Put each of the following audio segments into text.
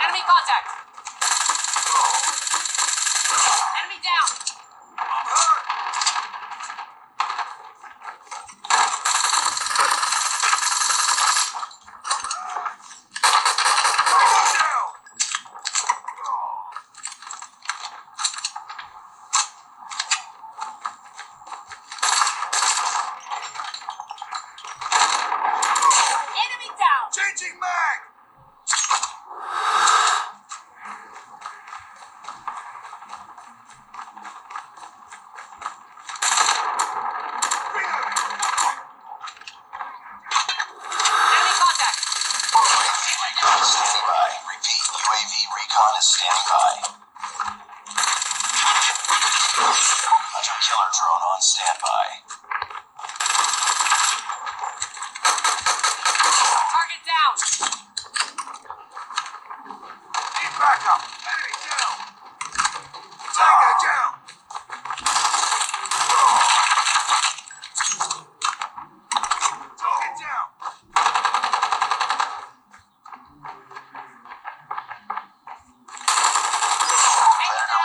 Enemy contact. Enemy down. Enemy down. Changing mag. Standing by. Repeat, UAV recon is standing by. Hunter killer drone on standby. Target down. Need backup. Enemy down. Tango down. Target down.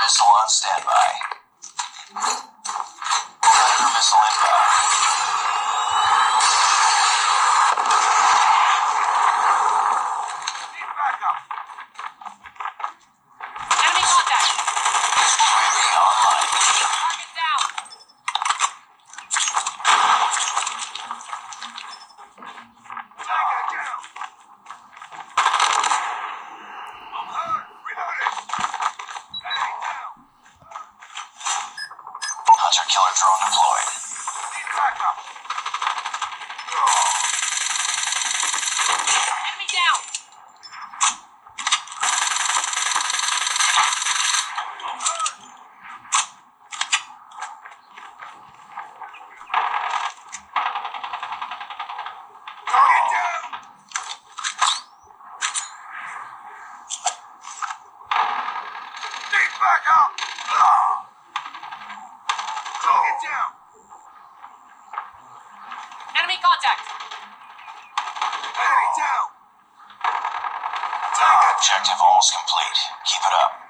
Missile on standby. Predator missile inbound. Need backup. Enemy contact. UAV online. Target down. Tango down. I'm hurt. Reloading. Enemy down. Hunter killer drone deployed. Need backup. Enemy down. I'm hurt. Target down. Need backup. Target down. Enemy contact. Enemy down. Tango. Objective almost complete. Keep it up.